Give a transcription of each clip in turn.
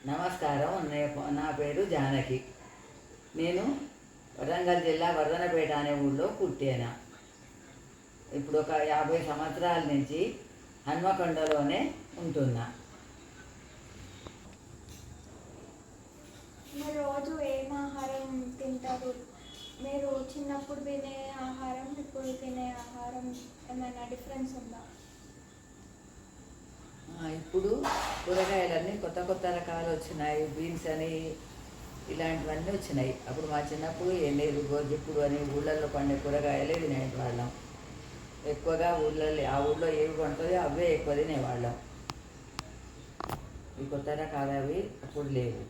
నమస్కారం. నా పేరు జానకి. నేను వరంగల్ జిల్లా వర్ధనపేట అనే ఊళ్ళో పుట్టాను. ఇప్పుడు ఒక 50 సంవత్సరాల నుంచి హన్మకొండలోనే ఉంటున్నా. మీరు రోజు ఏం ఆహారం తింటారు? మీరు చిన్నప్పుడు తినే ఆహారం ఇప్పుడు తినే ఆహారం ఏమైనా డిఫరెన్స్ ఉందా? ఇప్పుడు కూరగాయలన్నీ కొత్త కొత్త రకాలు వచ్చినాయి. బీన్స్ అని ఇలాంటివన్నీ వచ్చినాయి. అప్పుడు మా చిన్నప్పుడు ఏం లేదు, గోజిప్పుడు అని ఊళ్ళల్లో పండే కూరగాయలే తినేవాళ్ళం. ఎక్కువగా ఆ ఊళ్ళో ఏవి పండుతుందో అవే ఎక్కువ తినేవాళ్ళం. ఈ కొత్త రకాలు అవి అప్పుడు లేవు.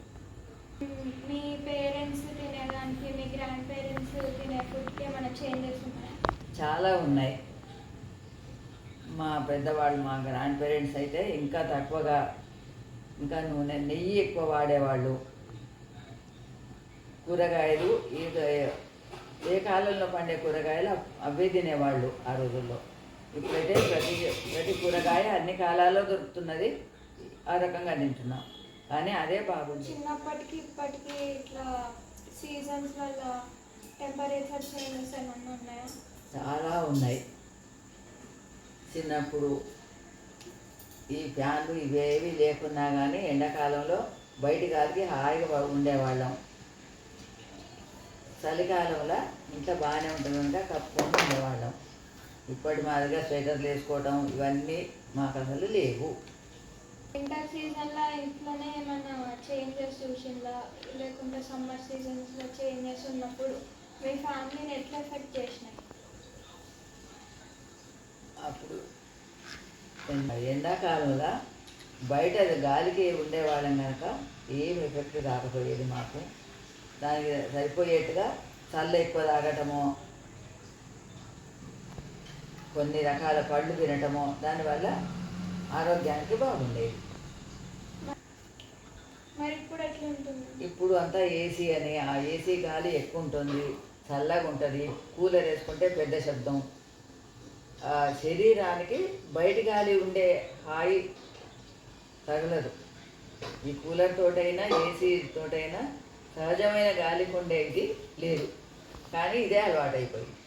మీ పేరెంట్స్ తినేదానికి మీ గ్రాండ్ పేరెంట్స్ తినే ఫుడ్కి ఏమైనా చేంజెస్ ఉన్నాయా? చాలా ఉన్నాయి. మా పెద్దవాళ్ళు, మా గ్రాండ్ పేరెంట్స్ అయితే ఇంకా తక్కువగా, ఇంకా నెయ్యి ఎక్కువ వాడేవాళ్ళు. కూరగాయలు ఏ కాలంలో పండే కూరగాయలు అవే తినేవాళ్ళు ఆ రోజుల్లో. ఇప్పుడైతే ప్రతి కూరగాయ అన్ని కాలాల్లో దొరుకుతున్నది, ఆ రకంగా తింటున్నాం. కానీ అదే బాగుంది. చిన్నప్పటికి ఇప్పటికీ ఇట్లా సీజన్స్ వల్ల టెంపరేచర్ చేంజెస్ ఏమన్నా ఉన్నాయా? చాలా ఉన్నాయి. చిన్నప్పుడు ఈ ఫ్యాన్లు ఇవేవి లేకున్నా కానీ ఎండాకాలంలో బయట గాలికి హాయిగా ఉండేవాళ్ళం. చలికాలంలో ఇంట్లో బాగానే ఉంటుంది కనుక కప్పుకొని ఉండేవాళ్ళం. ఇప్పటి మాదిరిగా స్వెటర్లు వేసుకోవడం ఇవన్నీ మాకు అసలు లేవు. వింటర్ సీజన్లో ఇంట్లోనే ఏమైనా చేంజెస్ చూసిందా? లేకుంటే సమ్మర్ సీజన్స్లో చేంజెస్ ఉన్నప్పుడు మీ ఫ్యామిలీని ఎట్లా ఎఫెక్ట్ చేసినాయి? అప్పుడు ఎండాకాలంలో బయట గాలికి ఉండేవాళ్ళం కనుక ఏం ఎఫెక్ట్ రాకపోయేది మాకు. దానికి సరిపోయేట్టుగా చల్ల ఎక్కువ తాగటము, కొన్ని రకాల పళ్ళు తినటము, దానివల్ల ఆరోగ్యానికి బాగుండేది. మరి ఇప్పుడు ఎట్లా ఉంటుంది? ఇప్పుడు అంతా ఏసీ అని, ఆ ఏసీ గాలి ఎక్కువ ఉంటుంది, చల్లగా ఉంటుంది. కూలర్ వేసుకుంటే పెద్ద శబ్దం. శరీరానికి బయట గాలి ఉండే హాయి తగలదు. ఈ కూలర్ తోటైనా ఏసీ తోటైనా సహజమైన గాలికి ఉండేది లేదు. కానీ ఇదే అలవాటైపోయింది.